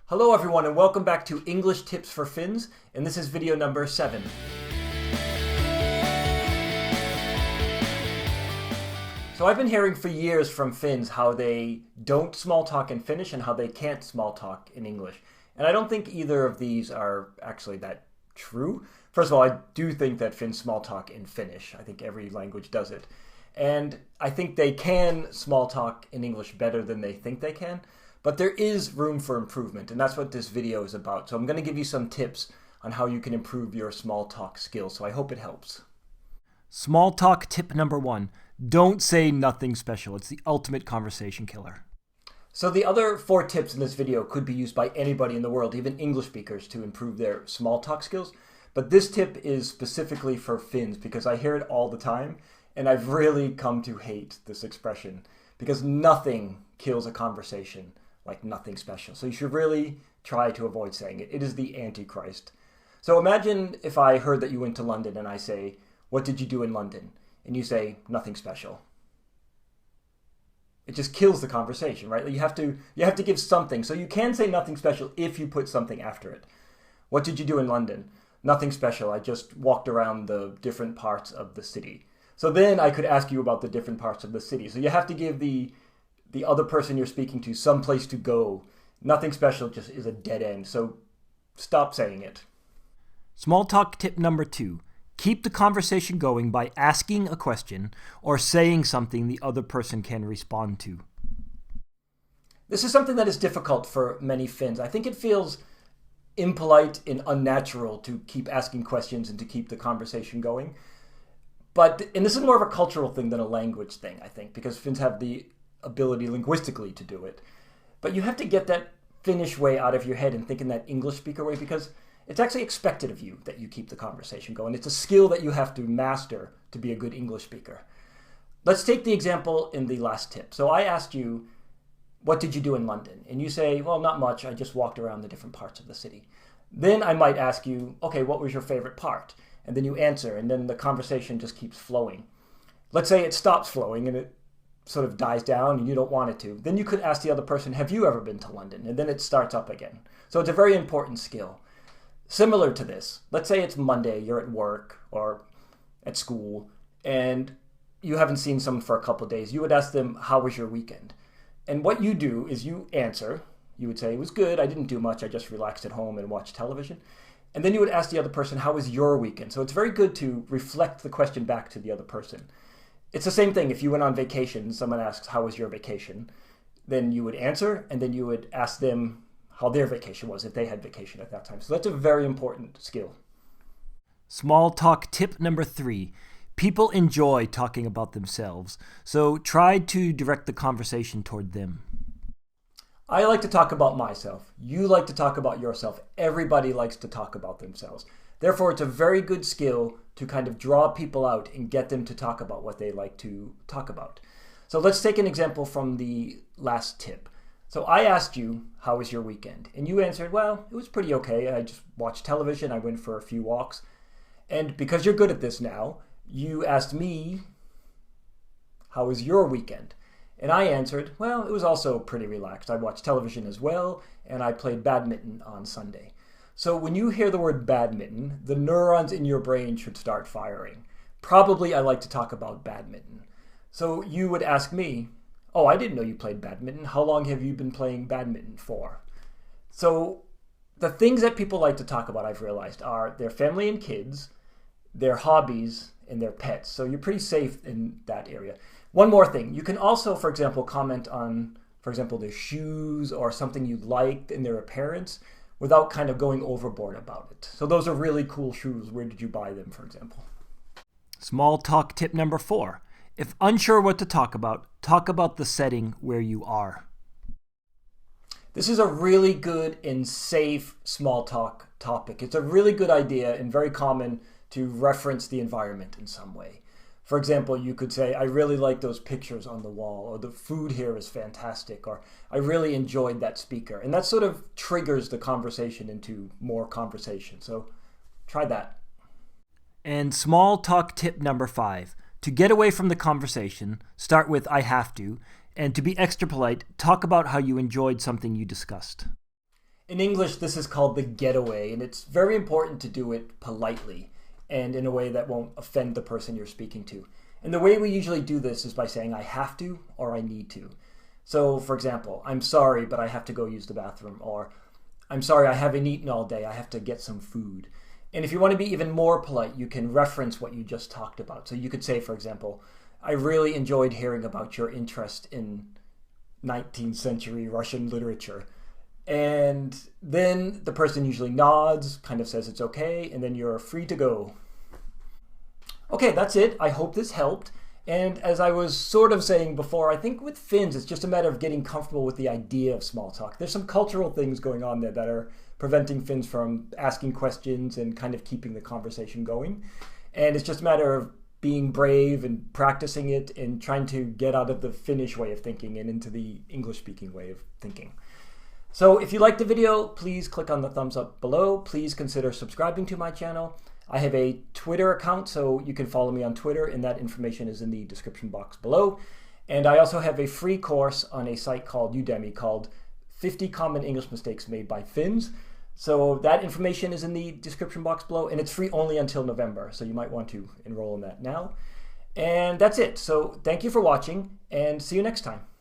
Hello everyone and welcome back to English Tips for Finns, and this is video number 7. So I've been hearing for years from Finns how they don't small talk in Finnish and how they can't small talk in English. And I don't think either of these are actually that true. First of all, I do think that Finns small talk in Finnish. I think every language does it. And I think they can small talk in English better than they think they can. But there is room for improvement, and that's what this video is about. So I'm going to give you some tips on how you can improve your small talk skills, so I hope it helps. Small talk tip number 1. Don't say nothing special. It's the ultimate conversation killer. So the other 4 tips in this video could be used by anybody in the world, even English speakers, to improve their small talk skills. But this tip is specifically for Finns because I hear it all the time, and I've really come to hate this expression because nothing kills a conversation like nothing special. So you should really try to avoid saying it. It is the Antichrist. So imagine if I heard that you went to London and I say, "What did you do in London?" And you say, "Nothing special." It just kills the conversation, right? You have to give something. So you can say nothing special if you put something after it. "What did you do in London?" "Nothing special. I just walked around the different parts of the city." So then I could ask you about the different parts of the city. So you have to give the other person you're speaking to some place to go. Nothing special just is a dead end. So stop saying it. Small talk tip number 2. Keep the conversation going by asking a question or saying something the other person can respond to. This is something that is difficult for many Finns. I think it feels impolite and unnatural to keep asking questions and to keep the conversation going. And this is more of a cultural thing than a language thing, I think, because Finns have the ability linguistically to do it. But you have to get that Finnish way out of your head and think in that English speaker way because it's actually expected of you that you keep the conversation going. It's a skill that you have to master to be a good English speaker. Let's take the example in the last tip. So I asked you, "What did you do in London?" And you say, "Well, not much. I just walked around the different parts of the city." Then I might ask you, "Okay, what was your favorite part?" And then you answer, and then the conversation just keeps flowing. Let's say it stops flowing and it sort of dies down and you don't want it to. Then you could ask the other person, "Have you ever been to London?" And then it starts up again. So it's a very important skill. Similar to this, let's say it's Monday, you're at work or at school, and you haven't seen someone for a couple of days. You would ask them, "How was your weekend?" And what you do is you answer. You would say, "It was good. I didn't do much. I just relaxed at home and watched television." And then you would ask the other person, "How was your weekend?" So it's very good to reflect the question back to the other person. It's the same thing if you went on vacation, someone asks, "How was your vacation?" Then you would answer, and then you would ask them how their vacation was if they had vacation at that time. So that's a very important skill. Small talk tip number 3. People enjoy talking about themselves, so try to direct the conversation toward them. I like to talk about myself. You like to talk about yourself. Everybody likes to talk about themselves. Therefore, it's a very good skill to kind of draw people out and get them to talk about what they like to talk about. So let's take an example from the last tip. So I asked you, "How was your weekend?" And you answered, "Well, it was pretty okay. I just watched television. I went for a few walks." And because you're good at this now, you asked me, "How was your weekend?" And I answered, "Well, it was also pretty relaxed. I watched television as well, and I played badminton on Sunday." So when you hear the word badminton, the neurons in your brain should start firing. Probably I like to talk about badminton. So you would ask me, "Oh, I didn't know you played badminton. How long have you been playing badminton for?" So the things that people like to talk about, I've realized, are their family and kids, their hobbies, and their pets. So you're pretty safe in that area. One more thing. You can also, for example, comment on, for example, their shoes or something you liked in their appearance without kind of going overboard about it. So those are really cool shoes. Where did you buy them, for example? Small talk tip number 4. If unsure what to talk about the setting where you are. This is a really good and safe small talk topic. It's a really good idea and very common to reference the environment in some way. For example, you could say, "I really like those pictures on the wall," or "The food here is fantastic," or "I really enjoyed that speaker." And that sort of triggers the conversation into more conversation. So try that. And small talk tip number 5. To get away from the conversation, start with "I have to," and to be extra polite, talk about how you enjoyed something you discussed. In English, this is called the getaway, and it's very important to do it politely and in a way that won't offend the person you're speaking to. And the way we usually do this is by saying I have to or I need to. So, for example, I'm sorry, but I have to go use the bathroom, or I'm sorry, I haven't eaten all day, I have to get some food. And if you want to be even more polite, you can reference what you just talked about. So you could say, for example, I really enjoyed hearing about your interest in 19th century Russian literature. And then the person usually nods, kind of says it's okay, and then you're free to go. Okay, that's it. I hope this helped. And as I was sort of saying before, I think with Finns, it's just a matter of getting comfortable with the idea of small talk. There's some cultural things going on there that are preventing Finns from asking questions and kind of keeping the conversation going. And it's just a matter of being brave and practicing it and trying to get out of the Finnish way of thinking and into the English-speaking way of thinking. So if you liked the video, please click on the thumbs up below. Please consider subscribing to my channel. I have a Twitter account, so you can follow me on Twitter, and that information is in the description box below. And I also have a free course on a site called Udemy called 50 Common English Mistakes Made by Finns. So that information is in the description box below, and it's free only until November, so you might want to enroll in that now. And that's it. So thank you for watching, and see you next time.